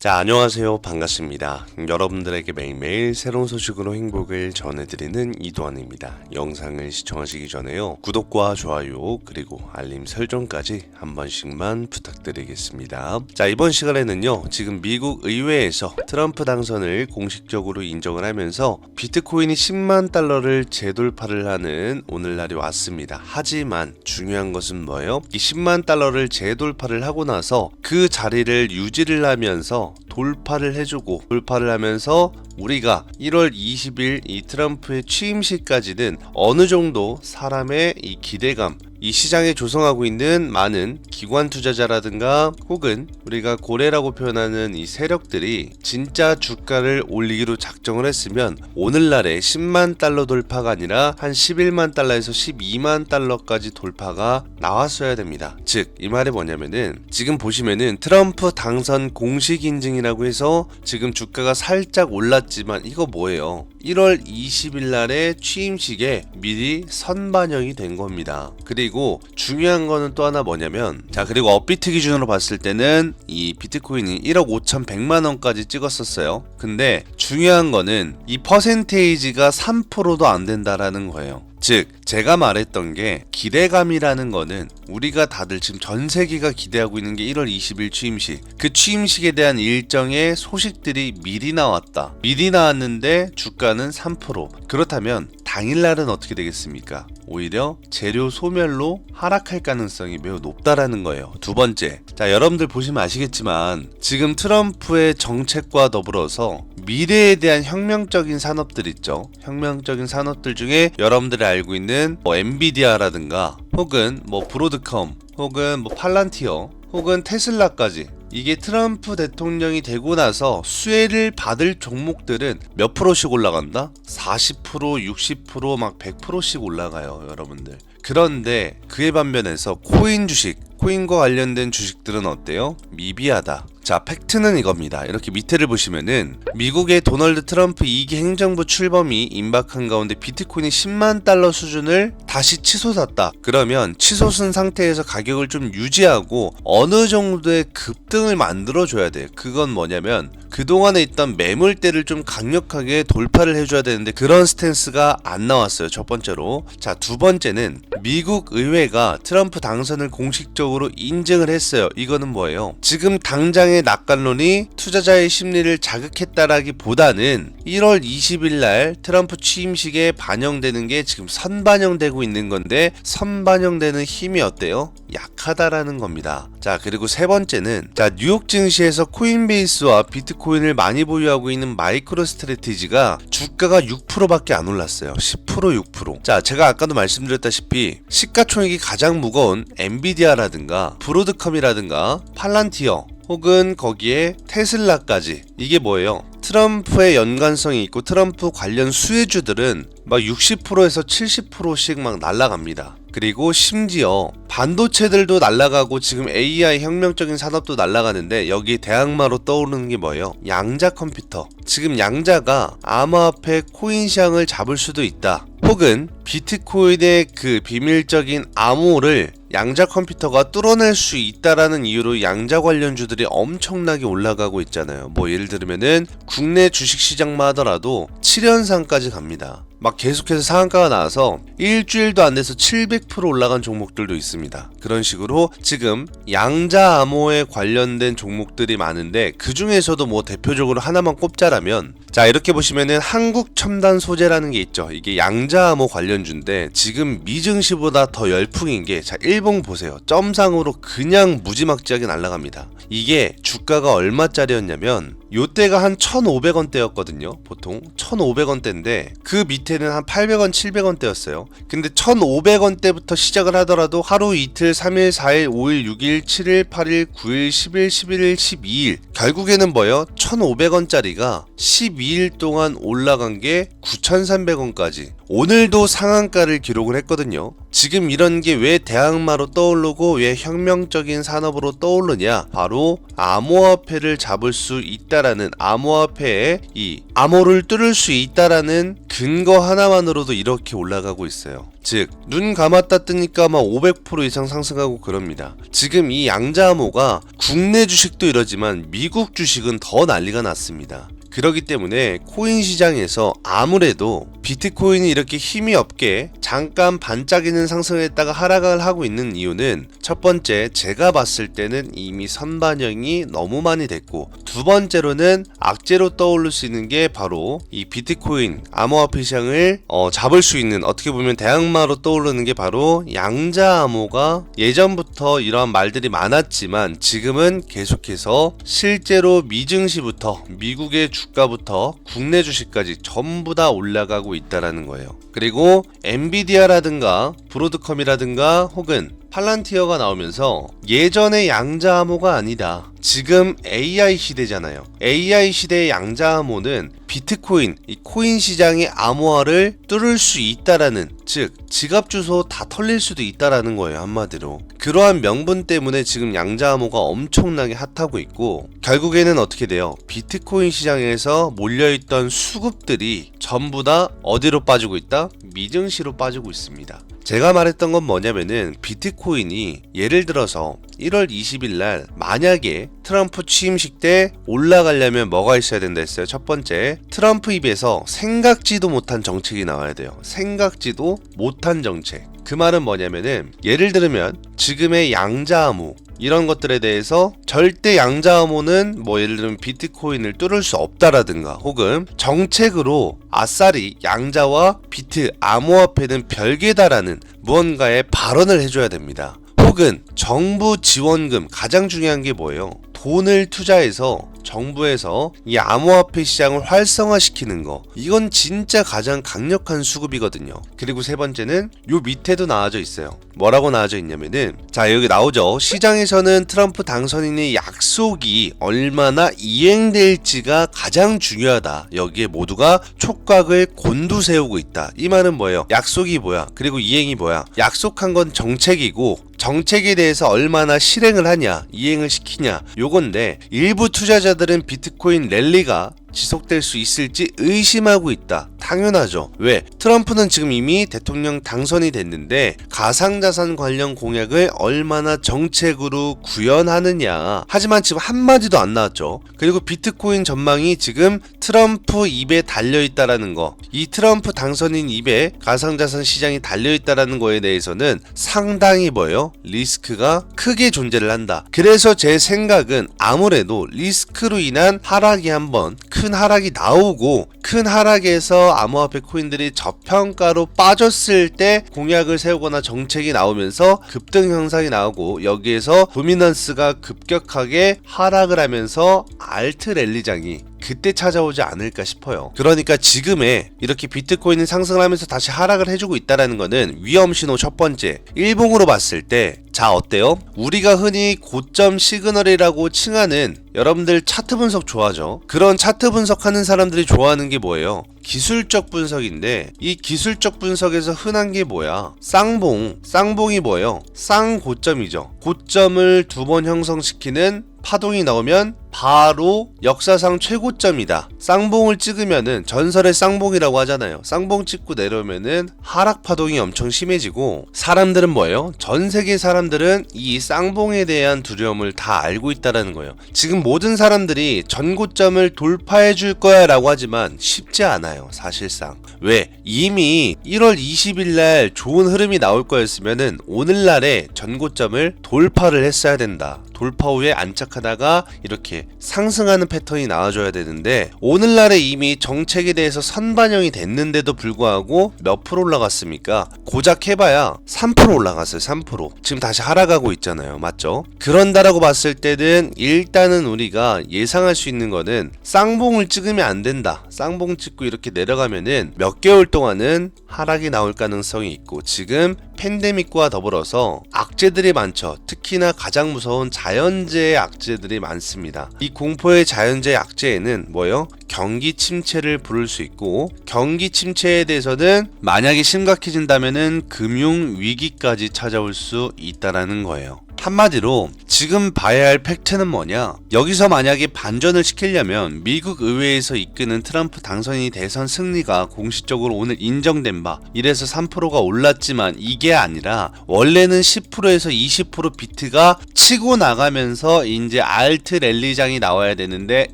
자, 안녕하세요. 반갑습니다. 여러분들에게 매일매일 새로운 소식으로 행복을 전해드리는 이도환입니다. 영상을 시청하시기 전에요. 구독과 좋아요 그리고 알림 설정까지 한 번씩만 부탁드리겠습니다. 자, 이번 시간에는요. 지금 미국 의회에서 트럼프 당선을 공식적으로 인정을 하면서 비트코인이 10만 달러를 재돌파를 하는 오늘날이 왔습니다. 하지만 중요한 것은 뭐예요? 이 10만 달러를 재돌파를 하고 나서 그 자리를 유지를 하면서 돌파를 해주고 돌파를 하면서 우리가 1월 20일 이 트럼프의 취임식까지는 어느 정도 사람의 이 기대감, 이 시장에 조성하고 있는 많은 기관 투자자라든가 혹은 우리가 고래라고 표현하는 이 세력들이 진짜 주가를 올리기로 작정을 했으면 오늘날의 10만 달러 돌파가 아니라 한 11만 달러에서 12만 달러까지 돌파가 나왔어야 됩니다. 즉, 이 말이 뭐냐면은 지금 보시면은 트럼프 당선 공식 인증이라고 해서 지금 주가가 살짝 올랐지만 이거 뭐예요? 1월 20일 날의 취임식에 미리 선반영이 된 겁니다. 그리고 중요한 거는 또 하나 뭐냐면, 자, 그리고 업비트 기준으로 봤을 때는 이 비트코인이 1억 5,100만 원까지 찍었었어요. 근데 중요한 거는 이 퍼센테이지가 3%도 안 된다라는 거예요. 즉, 제가 말했던 게 기대감이라는 거는 우리가 다들 지금 전 세계가 기대하고 있는 게 1월 20일 취임식, 그 취임식에 대한 일정의 소식들이 미리 나왔다. 미리 나왔는데 주가는 3%. 그렇다면 당일날은 어떻게 되겠습니까? 오히려 재료 소멸로 하락할 가능성이 매우 높다라는 거예요. 두 번째, 자, 여러분들 보시면 아시겠지만 지금 트럼프의 정책과 더불어서 미래에 대한 혁명적인 산업들 있죠. 혁명적인 산업들 중에 여러분들이 알고 있는 엔비디아라든가 혹은 브로드컴 혹은 팔란티어 혹은 테슬라까지, 이게 트럼프 대통령이 되고 나서 수혜를 받을 종목들은 몇 프로씩 올라간다? 40%, 60%, 막 100%씩 올라가요, 여러분들. 그런데 그에 반면에서 코인 주식, 코인과 관련된 주식들은 어때요? 미비하다. 자, 팩트는 이겁니다. 이렇게 밑에를 보시면은 미국의 도널드 트럼프 2기 행정부 출범이 임박한 가운데 비트코인이 10만 달러 수준을 다시 치솟았다. 그러면 치솟은 상태에서 가격을 좀 유지하고 어느 정도의 급등을 만들어줘야 돼요. 그건 뭐냐면 그동안에 있던 매물대를 좀 강력하게 돌파를 해줘야 되는데 그런 스탠스가 안 나왔어요. 첫 번째로. 자, 두 번째는 미국 의회가 트럼프 당선을 공식적으로 인증을 했어요. 이거는 뭐예요? 지금 당장의 낙관론이 투자자의 심리를 자극했다라기보다는 1월 20일 날 트럼프 취임식에 반영되는 게 지금 선반영되고 있는 건데 선반영되는 힘이 어때요? 약하다라는 겁니다. 자, 그리고 세 번째는, 자, 뉴욕 증시에서 코인베이스와 비트코인을 많이 보유하고 있는 마이크로 스트래티지가 주가가 6%밖에 안 올랐어요. 10%, 6%. 자, 제가 아까도 말씀드렸다시피 시가총액이 가장 무거운 엔비디아라든가 브로드컴이라든가 팔란티어 혹은 거기에 테슬라까지, 이게 뭐예요? 트럼프의 연관성이 있고 트럼프 관련 수혜주들은 막 60%에서 70%씩 막 날아갑니다. 그리고 심지어 반도체들도 날아가고 지금 AI 혁명적인 산업도 날아가는데 여기 대항마로 떠오르는 게 뭐예요? 양자 컴퓨터. 지금 양자가 암호화폐 코인 시장을 잡을 수도 있다. 혹은 비트코인의 그 비밀적인 암호를 양자 컴퓨터가 뚫어낼 수 있다라는 이유로 양자 관련주들이 엄청나게 올라가고 있잖아요. 예를 들면은 국내 주식시장만 하더라도 7연상까지 갑니다. 막 계속해서 상한가가 나와서 일주일도 안 돼서 700% 올라간 종목들도 있습니다. 그런 식으로 지금 양자 암호에 관련된 종목들이 많은데 그 중에서도 대표적으로 하나만 꼽자라면, 자, 이렇게 보시면은 한국첨단소재라는 게 있죠. 이게 양자 암호 관련주인데 지금 미증시보다 더 열풍인 게, 자, 일봉 보세요. 점상으로 그냥 무지막지하게 날아갑니다. 이게 주가가 얼마짜리였냐면 요때가 한 1,500원대였거든요. 보통 1,500원대인데 그 밑에는 한 800원, 700원대였어요. 근데 1,500원대부터 시작을 하더라도 하루 이틀, 3일, 4일, 5일, 6일, 7일, 8일, 9일, 10일, 11일, 12일, 결국에는 뭐예요? 1,500원짜리가 12일 동안 올라간 게 9,300원까지. 오늘도 상한가를 기록을 했거든요. 지금 이런 게 왜 대항마로 떠오르고 왜 혁명적인 산업으로 떠오르냐? 바로 암호화폐를 잡을 수 있다라는, 암호화폐에 이 암호를 뚫을 수 있다라는 근거 하나만으로도 이렇게 올라가고 있어요. 즉, 눈 감았다 뜨니까 막 500% 이상 상승하고 그럽니다. 지금 이 양자암호가 국내 주식도 이러지만 미국 주식은 더 난리가 났습니다. 그렇기 때문에 코인 시장에서 아무래도 비트코인이 이렇게 힘이 없게 잠깐 반짝이는 상승을 했다가 하락을 하고 있는 이유는, 첫 번째, 제가 봤을 때는 이미 선반영이 너무 많이 됐고, 두 번째로는 악재로 떠오를 수 있는 게 바로 이 비트코인 암호화폐 시장을 잡을 수 있는, 어떻게 보면 대항마로 떠오르는 게 바로 양자암호가 예전부터 이러한 말들이 많았지만 지금은 계속해서 실제로 미증시부터 미국의 주가부터 국내 주식까지 전부 다 올라가고 있다라는 거예요. 그리고 엔비디아라든가 브로드컴이라든가 혹은 팔란티어가 나오면서 예전의 양자암호가 아니다, 지금 AI 시대잖아요. AI 시대의 양자암호는 비트코인, 이 코인 시장의 암호화를 뚫을 수 있다라는, 즉 지갑 주소 다 털릴 수도 있다라는 거예요. 한마디로 그러한 명분 때문에 지금 양자암호가 엄청나게 핫하고 있고, 결국에는 어떻게 돼요? 비트코인 시장에서 몰려있던 수급들이 전부 다 어디로 빠지고 있다? 미증시로 빠지고 있습니다. 제가 말했던 건 뭐냐면은, 비트코인이 예를 들어서 1월 20일 날 만약에 트럼프 취임식 때 올라가려면 뭐가 있어야 된다 했어요? 첫 번째, 트럼프 입에서 생각지도 못한 정책이 나와야 돼요. 생각지도 못한 정책. 그 말은 뭐냐면은, 예를 들면 지금의 양자암호 이런 것들에 대해서 절대 양자암호는 뭐 예를 들면 비트코인을 뚫을 수 없다라든가, 혹은 정책으로 아싸리 양자와 비트 암호화폐는 별개다라는 무언가의 발언을 해줘야 됩니다. 혹은 정부 지원금, 가장 중요한 게 뭐예요? 돈을 투자해서 정부에서 이 암호화폐 시장을 활성화시키는 거, 이건 진짜 가장 강력한 수급이거든요. 그리고 세 번째는 요 밑에도 나와져 있어요. 뭐라고 나와져 있냐면은, 자 여기 나오죠. 시장에서는 트럼프 당선인의 약속이 얼마나 이행될지가 가장 중요하다. 여기에 모두가 촉각을 곤두세우고 있다. 이 말은 뭐예요? 약속이 뭐야? 그리고 이행이 뭐야? 약속한 건 정책이고, 정책에 대해서 얼마나 실행을 하냐, 이행을 시키냐, 요건데, 일부 투자자들은 비트코인 랠리가 지속될 수 있을지 의심하고 있다. 당연하죠. 왜? 트럼프는 지금 이미 대통령 당선이 됐는데 가상자산 관련 공약을 얼마나 정책으로 구현하느냐. 하지만 지금 한마디도 안 나왔죠. 그리고 비트코인 전망이 지금 트럼프 입에 달려있다라는 거, 이 트럼프 당선인 입에 가상자산 시장이 달려있다라는 거에 대해서는 상당히 뭐예요? 리스크가 크게 존재를 한다. 그래서 제 생각은 아무래도 리스크로 인한 하락이 한번, 큰 하락이 나오고, 큰 하락에서 암호화폐 코인들이 저평가로 빠졌을 때 공약을 세우거나 정책이 나오면서 급등 현상이 나오고, 여기에서 도미넌스가 급격하게 하락을 하면서 알트 랠리장이 그때 찾아오지 않을까 싶어요. 그러니까 지금의 이렇게 비트코인이 상승을 하면서 다시 하락을 해주고 있다는 거는 위험 신호 첫 번째, 일봉으로 봤을 때, 자 어때요? 우리가 흔히 고점 시그널이라고 칭하는, 여러분들 차트 분석 좋아하죠? 그런 차트 분석하는 사람들이 좋아하는 게 뭐예요? 기술적 분석인데, 이 기술적 분석에서 흔한 게 뭐야? 쌍봉이 뭐예요? 쌍고점이죠. 고점을 두 번 형성시키는 파동이 나오면 바로 역사상 최고점이다. 쌍봉을 찍으면은, 전설의 쌍봉이라고 하잖아요. 쌍봉 찍고 내려오면은 하락 파동이 엄청 심해지고, 사람들은 뭐예요? 전 세계 사람들은 이 쌍봉에 대한 두려움을 다 알고 있다라는 거예요. 지금 모든 사람들이 전고점을 돌파해 줄 거야 라고 하지만 쉽지 않아요, 사실상. 왜? 이미 1월 20일 날 좋은 흐름이 나올 거였으면은 오늘날에 전고점을 돌파를 했어야 된다. 돌파 후에 안착하다가 이렇게 상승하는 패턴이 나와줘야 되는데, 오늘날에 이미 정책에 대해서 선반영이 됐는데도 불구하고 몇 프로 올라갔습니까? 고작 해봐야 3% 올라갔어요. 3%. 지금 다시 하락하고 있잖아요. 맞죠? 그런다라고 봤을 때는 일단은 우리가 예상할 수 있는 거는, 쌍봉을 찍으면 안 된다. 쌍봉 찍고 이렇게 내려가면은 몇 개월 동안은 하락이 나올 가능성이 있고, 지금 팬데믹과 더불어서 악재들이 많죠. 특히나 가장 무서운 자연재해 악재들이 많습니다. 이 공포의 자연재해 악재에는 뭐예요? 경기 침체를 부를 수 있고, 경기 침체에 대해서는 만약에 심각해진다면은 금융 위기까지 찾아올 수 있다라는 거예요. 한마디로 지금 봐야 할 팩트는 뭐냐? 여기서 만약에 반전을 시키려면 미국 의회에서 이끄는 트럼프 당선인이 대선 승리가 공식적으로 오늘 인정된 바, 이래서 3%가 올랐지만 이게 아니라 원래는 10%에서 20% 비트가 치고 나가면서 이제 알트 랠리장이 나와야 되는데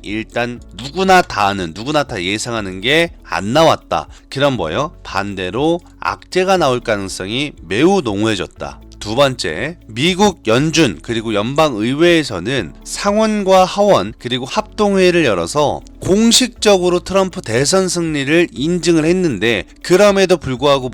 일단 누구나 다 아는, 누구나 다 예상하는 게 안 나왔다. 그럼 뭐예요? 반대로 악재가 나올 가능성이 매우 농후해졌다. 두 번째, 미국 연준 그리고 연방의회에서는 상원과 하원 그리고 합동회의를 열어서 공식적으로 트럼프 대선 승리를 인증을 했는데, 그럼에도 불구하고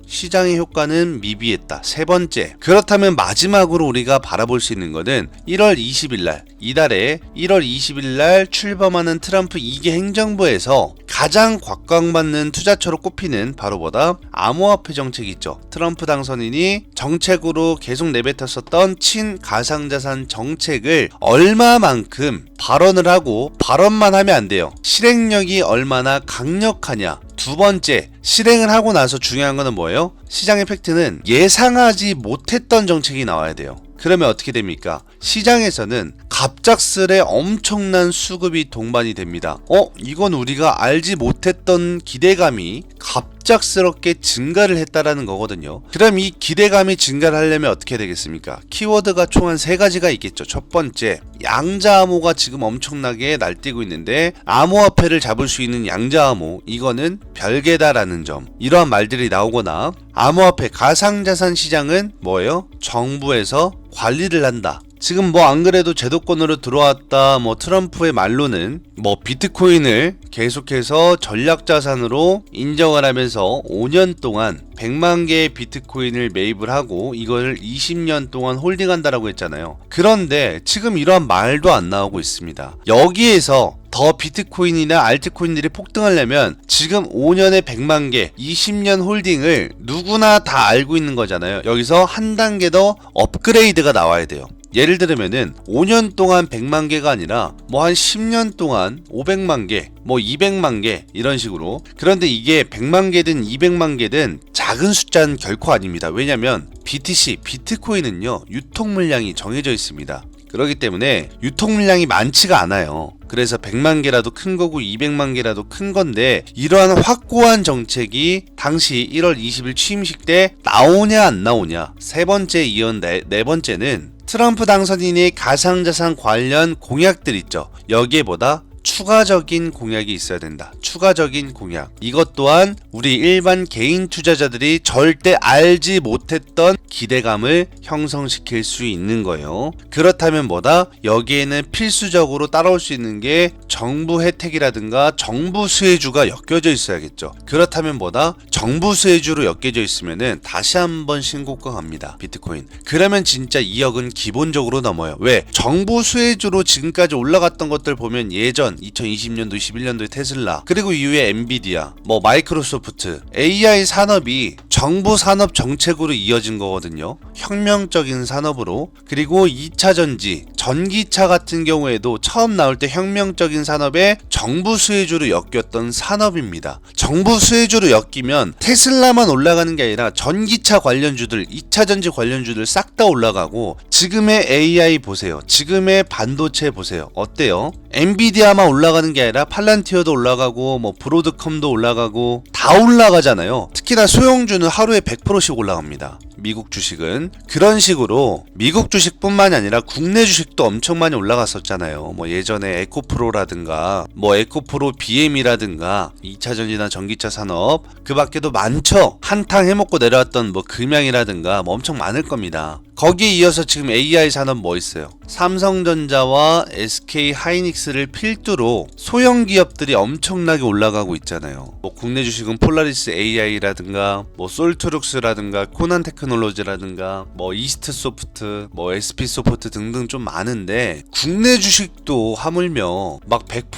시장의 효과는 미비했다. 세 번째, 그렇다면 마지막으로 우리가 바라볼 수 있는 것은 1월 20일날, 이달에 1월 20일날 출범하는 트럼프 2기 행정부에서 가장 곽광받는 투자처로 꼽히는 바로 암호화폐 정책이 있죠. 트럼프 당선인이 정책으로 계속 내뱉었었던 친가상자산 정책을 얼마만큼 발언을 하고, 발언만 하면 안 돼요. 실행력이 얼마나 강력하냐. 두 번째, 실행을 하고 나서 중요한 거는 뭐예요? 시장의 팩트는 예상하지 못했던 정책이 나와야 돼요. 그러면 어떻게 됩니까? 시장에서는 갑작스레 엄청난 수급이 동반이 됩니다. 이건 우리가 알지 못했던 기대감이 갑작스럽게 증가를 했다라는 거거든요. 그럼 이 기대감이 증가를 하려면 어떻게 되겠습니까? 키워드가 총 한 3가지가 있겠죠. 첫 번째, 양자암호가 지금 엄청나게 날뛰고 있는데 암호화폐를 잡을 수 있는 양자암호, 이거는 별개다라는 점, 이러한 말들이 나오거나, 암호화폐 가상자산 시장은 뭐예요? 정부에서 관리를 한다. 지금 안 그래도 제도권으로 들어왔다, 트럼프의 말로는 비트코인을 계속해서 전략자산으로 인정을 하면서 5년 동안 100만 개의 비트코인을 매입을 하고 이걸 20년 동안 홀딩한다라고 했잖아요. 그런데 지금 이러한 말도 안 나오고 있습니다. 여기에서 더 비트코인이나 알트코인들이 폭등하려면 지금 5년에 100만 개, 20년 홀딩을 누구나 다 알고 있는 거잖아요. 여기서 한 단계 더 업그레이드가 나와야 돼요. 예를 들면은 5년 동안 100만 개가 아니라 한 10년 동안 500만 개, 200만 개 이런 식으로. 그런데 이게 100만 개든 200만 개든 작은 숫자는 결코 아닙니다. 왜냐면 BTC, 비트코인은요, 유통 물량이 정해져 있습니다. 그렇기 때문에 유통 물량이 많지가 않아요. 그래서 100만 개라도 큰 거고 200만 개라도 큰 건데, 이러한 확고한 정책이 당시 1월 20일 취임식 때 나오냐 안 나오냐. 세 번째 이연 네 번째는 트럼프 당선인의 가상자산 관련 공약들 있죠. 여기에 추가적인 공약이 있어야 된다. 추가적인 공약. 이것 또한 우리 일반 개인 투자자들이 절대 알지 못했던 기대감을 형성시킬 수 있는 거예요. 그렇다면 여기에는 필수적으로 따라올 수 있는 게 정부 혜택이라든가 정부 수혜주가 엮여져 있어야겠죠. 그렇다면 정부 수혜주로 엮여져 있으면은 다시 한번 신고가 갑니다. 비트코인. 그러면 진짜 2억은 기본적으로 넘어요. 왜? 정부 수혜주로 지금까지 올라갔던 것들 보면 예전 2020년도, 21년도에 테슬라, 그리고 이후에 엔비디아, 마이크로소프트, AI 산업이 정부 산업 정책으로 이어진 거거든요. 혁명적인 산업으로. 그리고 2차 전지, 전기차 같은 경우에도 처음 나올 때 혁명적인 산업에 정부 수혜주로 엮였던 산업입니다. 정부 수혜주로 엮이면 테슬라만 올라가는 게 아니라 전기차 관련주들, 2차 전지 관련주들 싹 다 올라가고, 지금의 AI 보세요. 지금의 반도체 보세요. 어때요? 엔비디아만 올라가는 게 아니라 팔란티어도 올라가고 브로드컴도 올라가고 다 올라가잖아요. 특히나 소형주는 하루에 100%씩 올라갑니다. 미국 주식은. 그런 식으로 미국 주식뿐만이 아니라 국내 주식도 엄청 많이 올라갔었잖아요. 예전에 에코프로라든가 에코프로 BM이라든가 2차 전지나 전기차 산업, 그 밖에도 많죠. 한탕 해먹고 내려왔던 금양이라든가 엄청 많을 겁니다. 거기에 이어서 지금 AI 산업 뭐 있어요? 삼성전자와 SK 하이닉스를 필두로 소형 기업들이 엄청나게 올라가고 있잖아요. 뭐 국내 주식은 폴라리스 AI라든가 뭐 솔트룩스라든가 코난 테크놀로지라든가 뭐 이스트 소프트, 뭐 SP 소프트 등등 좀 많은데 국내 주식도 하물며 막 100%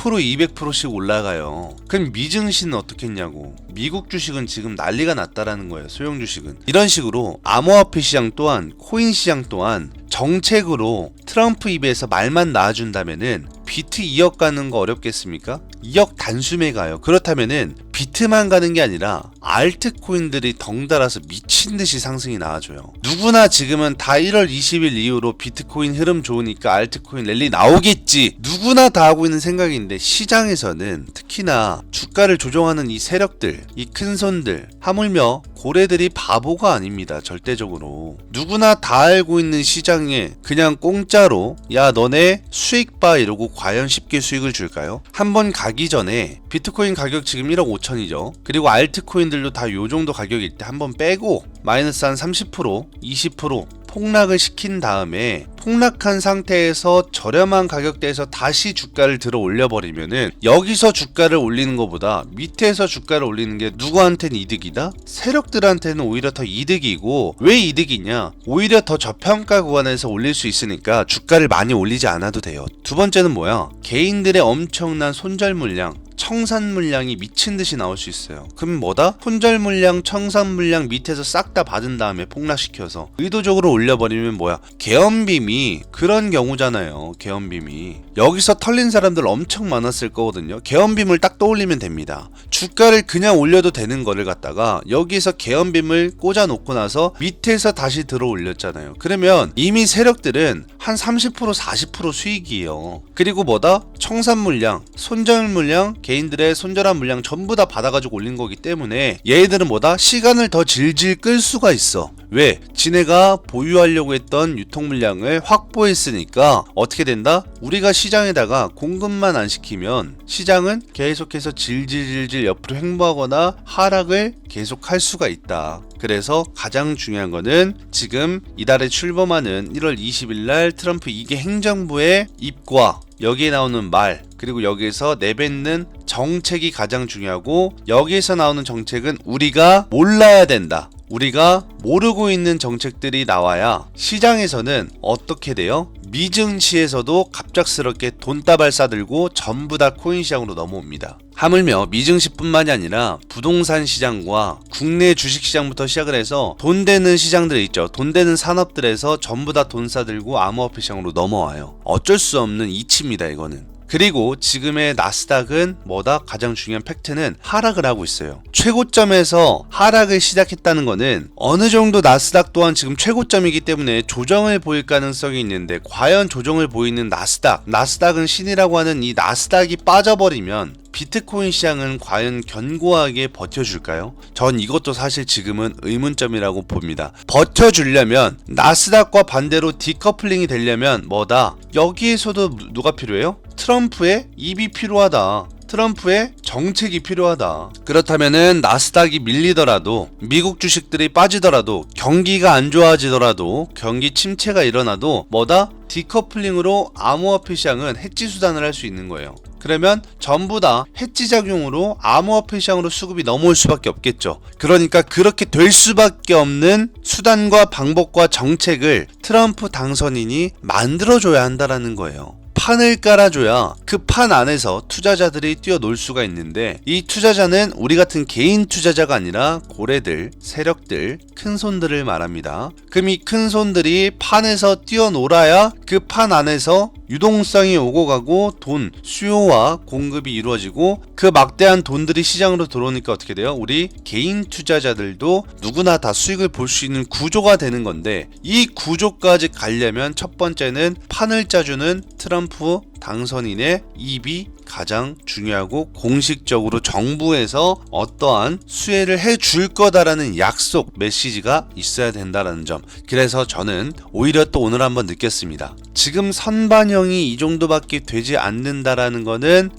200%씩 올라가요. 그럼 미증시는 어떻게 했냐고. 미국 주식은 지금 난리가 났다라는 거예요. 소형 주식은. 이런 식으로 암호화폐 시장 또한 코인 시장 또한 정책으로 트럼프 입에서 말만 나와준다면은 비트 2억 가는 거 어렵겠습니까? 2억 단숨에 가요. 그렇다면은 비트만 가는 게 아니라 알트코인들이 덩달아서 미친듯이 상승이 나와줘요. 누구나 지금은 다 1월 20일 이후로 비트코인 흐름 좋으니까 알트코인 랠리 나오겠지, 누구나 다 하고 있는 생각인데 시장에서는 특히나 주가를 조종하는 이 세력들, 이 큰손들, 하물며 고래들이 바보가 아닙니다. 절대적으로 누구나 다 알고 있는 시장에 그냥 공짜로 야 너네 수익 봐 이러고 과연 쉽게 수익을 줄까요? 한번 가기 전에 비트코인 가격 지금 1억 5천이죠. 그리고 알트코인들도 다 요 정도 가격일 때 한번 빼고 마이너스 한 30%, 20% 폭락을 시킨 다음에 폭락한 상태에서 저렴한 가격대에서 다시 주가를 들어 올려버리면은 여기서 주가를 올리는 것보다 밑에서 주가를 올리는 게 누구한테는 이득이다? 세력들한테는 오히려 더 이득이고, 왜 이득이냐? 오히려 더 저평가 구간에서 올릴 수 있으니까 주가를 많이 올리지 않아도 돼요. 두 번째는 뭐야? 개인들의 엄청난 손절 물량, 청산 물량이 미친듯이 나올 수 있어요. 그럼 뭐다? 손절 물량, 청산 물량 밑에서 싹 다 받은 다음에 폭락시켜서 의도적으로 올려버리면 뭐야? 계엄빔이 그런 경우잖아요. 계엄빔이 여기서 털린 사람들 엄청 많았을 거거든요. 계엄빔을 딱 떠올리면 됩니다. 주가를 그냥 올려도 되는 거를 갖다가 여기서 계엄빔을 꽂아놓고 나서 밑에서 다시 들어 올렸잖아요. 그러면 이미 세력들은 한 30% 40% 수익이에요. 그리고 뭐다? 청산 물량, 손절 물량, 개인들의 손절한 물량 전부 다 받아가지고 올린 거기 때문에 얘들은 뭐다? 시간을 더 질질 끌 수가 있어. 왜? 지네가 보유하려고 했던 유통 물량을 확보했으니까 어떻게 된다? 우리가 시장에다가 공급만 안 시키면 시장은 계속해서 질질질질 옆으로 횡보하거나 하락을 계속할 수가 있다. 그래서 가장 중요한 거는 지금 이달에 출범하는 1월 20일 날 트럼프 2기 행정부의 입과 여기에 나오는 말, 그리고 여기에서 내뱉는 정책이 가장 중요하고, 여기에서 나오는 정책은 우리가 몰라야 된다. 우리가 모르고 있는 정책들이 나와야 시장에서는 어떻게 돼요? 미증시에서도 갑작스럽게 돈다발 싸들고 전부 다 코인 시장으로 넘어옵니다. 하물며 미증시뿐만이 아니라 부동산 시장과 국내 주식 시장부터 시작을 해서 돈 되는 시장들 있죠. 돈 되는 산업들에서 전부 다 돈 싸들고 암호화폐 시장으로 넘어와요. 어쩔 수 없는 이치입니다, 이거는. 그리고 지금의 나스닥은 뭐다? 가장 중요한 팩트는 하락을 하고 있어요. 최고점에서 하락을 시작했다는 거는 어느 정도 나스닥 또한 지금 최고점이기 때문에 조정을 보일 가능성이 있는데, 과연 조정을 보이는 나스닥은 신이라고 하는 이 나스닥이 빠져버리면 비트코인 시장은 과연 견고하게 버텨줄까요? 전 이것도 사실 지금은 의문점이라고 봅니다. 버텨주려면 나스닥과 반대로 디커플링이 되려면 뭐다? 여기에서도 누가 필요해요? 트럼프의 입이 필요하다. 트럼프의 정책이 필요하다. 그렇다면은 나스닥이 밀리더라도, 미국 주식들이 빠지더라도, 경기가 안 좋아지더라도, 경기 침체가 일어나도 뭐다? 디커플링으로 암호화폐 시장은 해지 수단을 할 수 있는 거예요. 그러면 전부 다 해지 작용으로 암호화폐 시장으로 수급이 넘어올 수밖에 없겠죠. 그러니까 그렇게 될 수밖에 없는 수단과 방법과 정책을 트럼프 당선인이 만들어줘야 한다라는 거예요. 판을 깔아줘야 그 판 안에서 투자자들이 뛰어놀 수가 있는데, 이 투자자는 우리 같은 개인 투자자가 아니라 고래들, 세력들, 큰손들을 말합니다. 그럼 이 큰손들이 판에서 뛰어놀아야 그 판 안에서 유동성이 오고 가고 돈, 수요와 공급이 이루어지고, 그 막대한 돈들이 시장으로 들어오니까 어떻게 돼요? 우리 개인 투자자들도 누구나 다 수익을 볼 수 있는 구조가 되는 건데, 이 구조까지 가려면 첫 번째는 판을 짜주는 트럼프 당선인의 입이 가장 중요하고, 공식적으로 정부에서 어떠한 수혜를 해줄 거다라는 약속 메시지가 있어야 된다는 점. 그래서 저는 오히려 또 오늘 한번 느꼈습니다. 지금 선반영이 이 정도밖에 되지 않는다라는 거는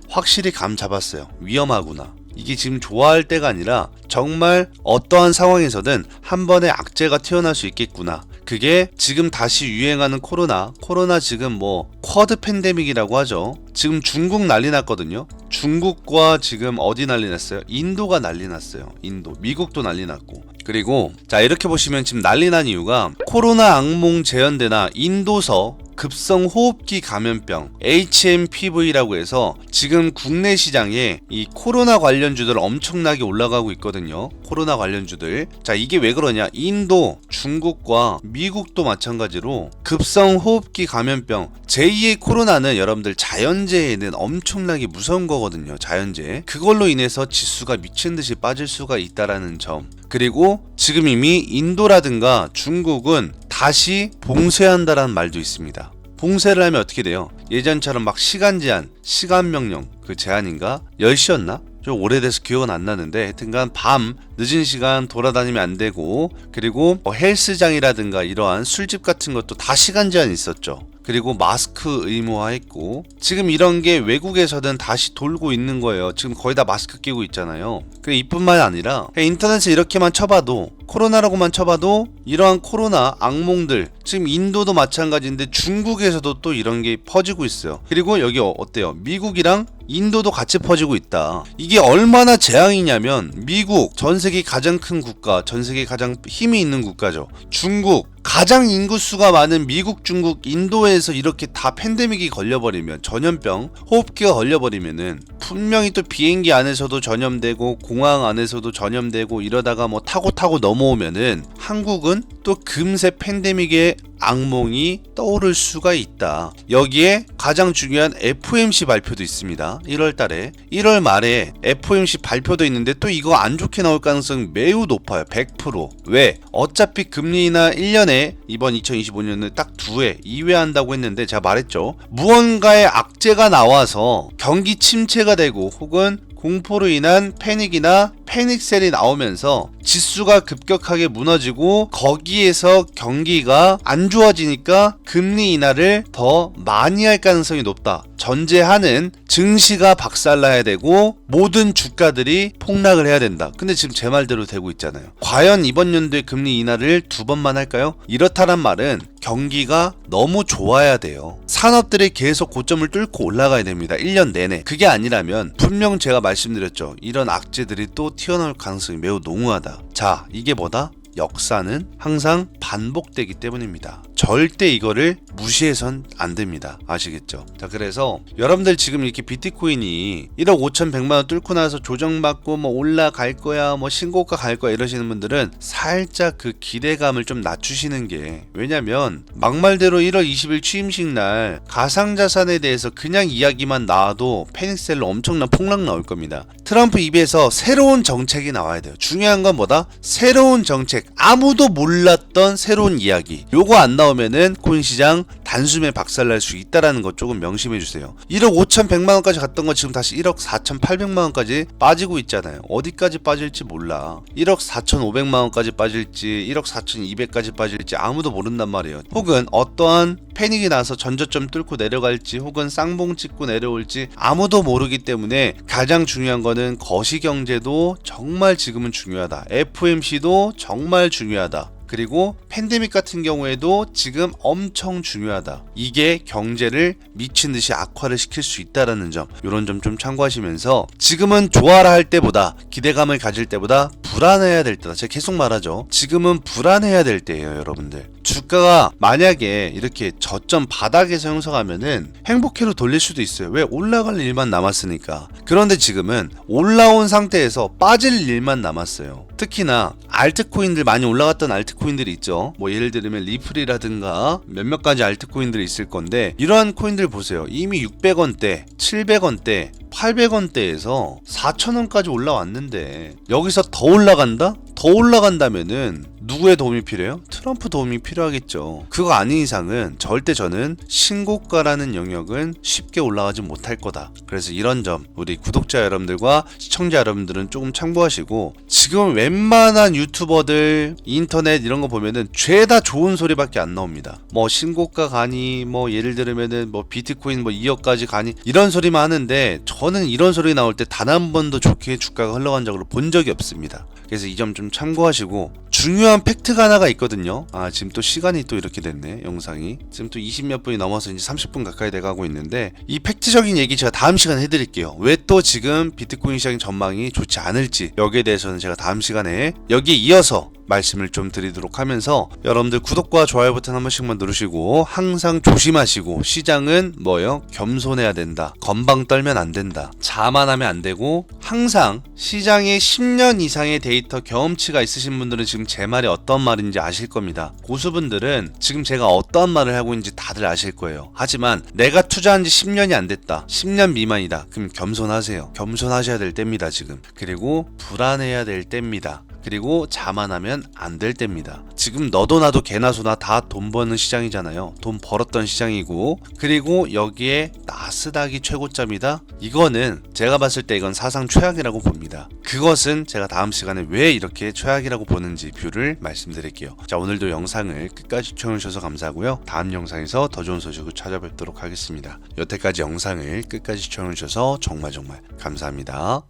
확실히 감 잡았어요. 위험하구나. 이게 지금 좋아할 때가 아니라 정말 어떠한 상황에서든 한 번의 악재가 튀어나올 수 있겠구나. 그게 지금 다시 유행하는 코로나 지금 뭐 쿼드 팬데믹이라고 하죠. 지금 중국 난리 났거든요. 중국과 지금 어디 난리 났어요? 인도가 난리 났어요. 인도, 미국도 난리 났고. 그리고 자 이렇게 보시면 지금 난리 난 이유가 코로나 악몽 재현되나 인도서 급성 호흡기 감염병 HMPV라고 해서 지금 국내 시장에 이 코로나 관련주들 엄청나게 올라가고 있거든요. 코로나 관련주들. 자 이게 왜 그러냐? 인도, 중국과 미국도 마찬가지로 급성 호흡기 감염병 제2의 코로나는 여러분들 자연재해는 엄청나게 무서운 거거든요. 자연재해. 그걸로 인해서 지수가 미친 듯이 빠질 수가 있다라는 점. 그리고 지금 이미 인도라든가 중국은 다시 봉쇄한다라는 말도 있습니다. 봉쇄를 하면 어떻게 돼요? 예전처럼 막 시간 제한, 시간 명령 그 제한인가? 10시였나? 좀 오래돼서 기억은 안 나는데 하여튼간 밤 늦은 시간 돌아다니면 안 되고 그리고 헬스장이라든가 이러한 술집 같은 것도 다 시간 제한이 있었죠. 그리고 마스크 의무화했고 지금 이런 게 외국에서는 다시 돌고 있는 거예요. 지금 거의 다 마스크 끼고 있잖아요. 이뿐만 아니라 인터넷에 이렇게만 쳐봐도 코로나라고만 쳐봐도 이러한 코로나 악몽들 지금 인도도 마찬가지인데 중국에서도 또 이런 게 퍼지고 있어요. 그리고 여기 어때요? 미국이랑 인도도 같이 퍼지고 있다. 이게 얼마나 재앙이냐면 미국 전세계 가장 큰 국가, 전세계 가장 힘이 있는 국가죠. 중국 가장 인구수가 많은 미국, 중국, 인도에서 이렇게 다 팬데믹이 걸려버리면 전염병, 호흡기가 걸려버리면은 분명히 또 비행기 안에서도 전염되고 공항 안에서도 전염되고 이러다가 뭐 타고 넘어오면은 한국은 또 금세 팬데믹의 악몽이 떠오를 수가 있다. 여기에 가장 중요한 FOMC 발표도 있습니다. 1월 달에 1월 말에 FOMC 발표도 있는데 또 이거 안 좋게 나올 가능성이 매우 높아요. 100%. 왜? 어차피 금리 인하 1년에 이번 2025년은 딱 2회 한다고 했는데 제가 말했죠. 무언가의 악재가 나와서 경기 침체가 되고 혹은 공포로 인한 패닉이나 패닉셀이 나오면서 지수가 급격하게 무너지고 거기에서 경기가 안 좋아지니까 금리 인하를 더 많이 할 가능성이 높다. 전제하는 증시가 박살나야 되고 모든 주가들이 폭락을 해야 된다. 근데 지금 제 말대로 되고 있잖아요. 과연 이번 연도에 금리 인하를 2번만 할까요? 이렇다란 말은 경기가 너무 좋아야 돼요. 산업들이 계속 고점을 뚫고 올라가야 됩니다. 1년 내내. 그게 아니라면 분명 제가 말씀드렸죠. 이런 악재들이 또 튀어나올 가능성이 매우 농후하다. 자, 이게 뭐다? 역사는 항상 반복되기 때문입니다. 절대 이거를 무시해선 안 됩니다. 아시겠죠? 자, 그래서 여러분들 지금 이렇게 비트코인이 1억 5,100만원 뚫고 나서 조정받고 뭐 올라갈 거야, 뭐 신고가 갈 거야 이러시는 분들은 살짝 그 기대감을 좀 낮추시는 게, 왜냐면 막말대로 1월 20일 취임식 날 가상자산에 대해서 그냥 이야기만 나와도 패닉셀로 엄청난 폭락 나올 겁니다. 트럼프 입에서 새로운 정책이 나와야 돼요. 중요한 건 뭐다? 새로운 정책, 아무도 몰랐던 새로운 이야기. 요거 안 나오면은 코인 시장 단숨에 박살날 수 있다라는 거 조금 명심해 주세요. 1억 5,100만원까지 갔던 거 지금 다시 1억 4,800만원까지 빠지고 있잖아요. 어디까지 빠질지 몰라. 1억 4,500만원까지 빠질지 1억 4,200까지 빠질지 아무도 모른단 말이에요. 혹은 어떠한 패닉이 나서 전저점 뚫고 내려갈지 혹은 쌍봉 찍고 내려올지 아무도 모르기 때문에 가장 중요한 거는 거시경제도 정말 지금은 중요하다. FOMC도 정말 중요하다. 그리고 팬데믹 같은 경우에도 지금 엄청 중요하다. 이게 경제를 미친 듯이 악화를 시킬 수 있다라는 점, 이런 점 좀 참고하시면서 지금은 좋아라 할 때보다, 기대감을 가질 때보다 불안해야 될 때다. 제가 계속 말하죠. 지금은 불안해야 될 때예요, 여러분들. 주가가 만약에 이렇게 저점 바닥에서 형성하면은 행복회로 돌릴 수도 있어요. 왜? 올라갈 일만 남았으니까. 그런데 지금은 올라온 상태에서 빠질 일만 남았어요. 특히나 알트코인들, 많이 올라갔던 알트코인들이 있죠. 뭐 예를 들면 리플이라든가 몇몇 가지 알트코인들이 있을 건데, 이러한 코인들 보세요. 이미 600원대, 700원대, 800원대에서 4,000원까지 올라왔는데 여기서 더 올라간다? 더 올라간다면은 누구의 도움이 필요해요? 트럼프 도움이 필요하겠죠. 그거 아닌 이상은 절대 저는 신고가라는 영역은 쉽게 올라가지 못할 거다. 그래서 이런 점 우리 구독자 여러분들과 시청자 여러분들은 조금 참고하시고, 지금 웬만한 유튜버들, 인터넷 이런 거 보면은 죄다 좋은 소리밖에 안 나옵니다. 뭐 신고가 가니, 뭐 예를 들면은 뭐 비트코인 뭐 2억까지 가니, 이런 소리만 하는데 저는 이런 소리 나올 때 단 한 번도 좋게 주가가 흘러간 적으로 본 적이 없습니다. 그래서 이 점 좀 참고하시고, 중요한 중요한 팩트가 하나가 있거든요. 지금 또 시간이 또 이렇게 됐네. 영상이 지금 또 20몇 분이 넘어서 이제 30분 가까이 돼가고 있는데, 이 팩트적인 얘기 제가 다음 시간에 해드릴게요. 왜 또 지금 비트코인 시장 전망이 좋지 않을지, 여기에 대해서는 제가 다음 시간에 여기에 이어서 말씀을 좀 드리도록 하면서, 여러분들 구독과 좋아요 버튼 한 번씩만 누르시고 항상 조심하시고, 시장은 뭐예요? 겸손해야 된다. 건방 떨면 안 된다. 자만하면 안 되고, 항상 시장에 10년 이상의 데이터 경험치가 있으신 분들은 지금 제 말이 어떤 말인지 아실 겁니다. 고수분들은 지금 제가 어떠한 말을 하고 있는지 다들 아실 거예요. 하지만 내가 투자한 지 10년이 안 됐다, 10년 미만이다, 그럼 겸손하세요. 겸손하셔야 될 때입니다 지금. 그리고 불안해야 될 때입니다. 그리고 자만하면 안 될 때입니다. 지금 너도 나도 개나 소나 다 돈 버는 시장이잖아요. 돈 벌었던 시장이고, 그리고 여기에 나스닥이 최고점이다? 이거는 제가 봤을 때 이건 사상 최악이라고 봅니다. 그것은 제가 다음 시간에 왜 이렇게 최악이라고 보는지 뷰를 말씀드릴게요. 자, 오늘도 영상을 끝까지 시청해주셔서 감사하고요. 다음 영상에서 더 좋은 소식을 찾아뵙도록 하겠습니다. 여태까지 영상을 끝까지 시청해주셔서 정말 감사합니다.